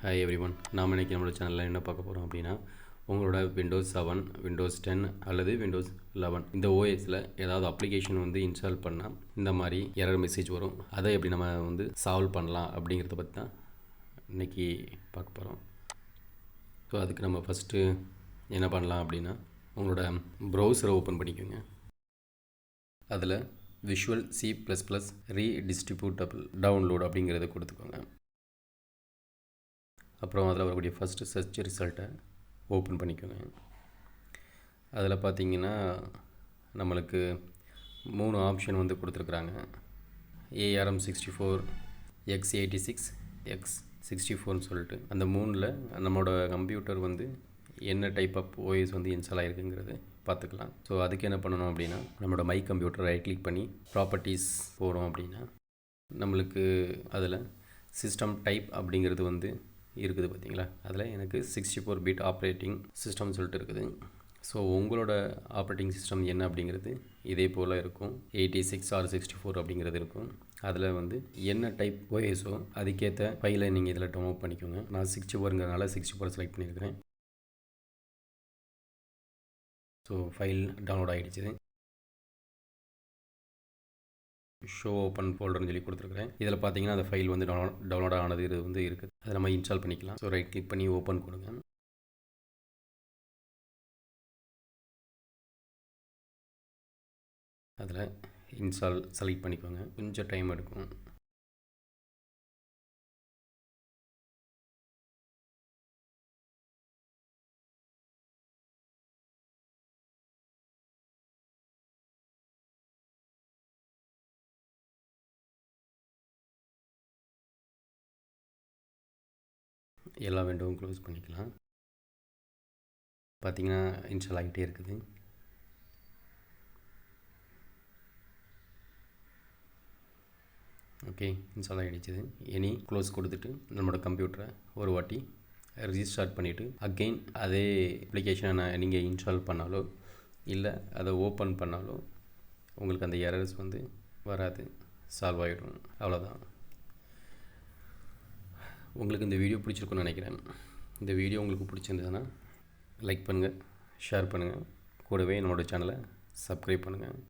Hi everyone. நாம் இன்றைக்கி நம்மளோட சேனலில் என்ன பார்க்க போகிறோம் அப்படின்னா, உங்களோட விண்டோஸ் 7, விண்டோஸ் 10 அல்லது விண்டோஸ் 11 இந்த ஓஎஸில் ஏதாவது அப்ளிகேஷன் இன்ஸ்டால் பண்ணால் இந்த மாதிரி எரர் மெசேஜ் வரும். அதை எப்படி நம்ம சால்வ் பண்ணலாம் அப்படிங்கிறத பற்றி தான் இன்றைக்கி பார்க்க போகிறோம். ஸோ அதுக்கு நம்ம ஃபஸ்ட்டு என்ன பண்ணலாம் அப்படின்னா, உங்களோட ப்ரௌசரை ஓப்பன் பண்ணிக்கோங்க. அதில் விஷுவல் C++ ரீடிஸ்ட்ரிபியூட்டபிள் டவுன்லோட் அப்படிங்கிறத கொடுத்துக்கோங்க. அப்புறம் அதில் வரக்கூடிய ஃபஸ்ட்டு சர்ச் ரிசல்ட்டை ஓப்பன் பண்ணிக்கோங்க. அதில் பார்த்தீங்கன்னா நம்மளுக்கு 3 ஆப்ஷன் கொடுத்துருக்குறாங்க. ARM64, X86, X64ன்னு சொல்லிட்டு அந்த 3ல் நம்மளோட கம்ப்யூட்டர் என்ன டைப் ஆஃப் ஓஎஸ் இன்ஸ்டால் ஆகிருக்குங்கிறது பார்த்துக்கலாம். ஸோ அதுக்கு என்ன பண்ணணும் அப்படின்னா, நம்மளோட மை கம்ப்யூட்டர் ரைட் கிளிக் பண்ணி ப்ராப்பர்ட்டிஸ் போகிறோம் அப்படின்னா நம்மளுக்கு அதில் சிஸ்டம் டைப் அப்படிங்கிறது இருக்குது பார்த்தீங்களா. அதில் எனக்கு 64 பிட் ஆப்ரேட்டிங் சிஸ்டம்னு சொல்லிட்டு இருக்குது. ஸோ உங்களோட ஆப்ரேட்டிங் சிஸ்டம் என்ன அப்படிங்கிறது இதே போல் இருக்கும். 86 or 64 அப்படிங்கிறது இருக்கும். அதில் என்ன டைப் ஓஎஸோ அதுக்கேற்ற ஃபைலை நீங்கள் இதில் டவுன்லோட் பண்ணிக்கோங்க. நான் 64ங்கிறதுனால 64 செலக்ட் பண்ணியிருக்கிறேன். ஸோ ஃபைல் டவுன்லோட் ஆகிடுச்சு. ஷோ ஓப்பன் ஃபோல்டர்னு சொல்லி கொடுத்துருக்குறேன். இதில் பார்த்தீங்கன்னா அந்த ஃபைல் டவுன்லோட் ஆனது இது இருக்குது. அதை நம்ம இன்ஸ்டால் பண்ணிக்கலாம். ஸோ ரைட் கிளிக் பண்ணி ஓப்பன் கொடுங்க. அதில் இன்ஸ்டால் செலக்ட் பண்ணிக்கோங்க. கொஞ்சம் டைம் எடுக்கும். எல்லா விண்டோவும் க்ளோஸ் பண்ணிக்கலாம். பார்த்தீங்கன்னா இன்ஸ்டால் ஆகிட்டே இருக்குது. ஓகே, இன்ஸ்டால் ஆகிடுச்சு. இனி க்ளோஸ் கொடுத்துட்டு நம்மளோட கம்ப்யூட்டரை ஒரு வாட்டி ரீஸ்டார்ட் பண்ணிவிட்டு அகெயின் அதே அப்ளிகேஷனை நீங்கள் இன்ஸ்டால் பண்ணாலோ இல்லை அதை ஓப்பன் பண்ணாலோ உங்களுக்கு அந்த எரர்ஸ் வராது, சால்வ் ஆகிடும். அவ்வளோதான். உங்களுக்கு இந்த வீடியோ பிடிச்சிருக்குன்னு நினைக்கிறேன். இந்த வீடியோ உங்களுக்கு பிடிச்சிருந்ததுன்னா லைக் பண்ணுங்கள், ஷேர் பண்ணுங்கள், கூடவே என்னோடய சேனலை சப்ஸ்கிரைப் பண்ணுங்கள்.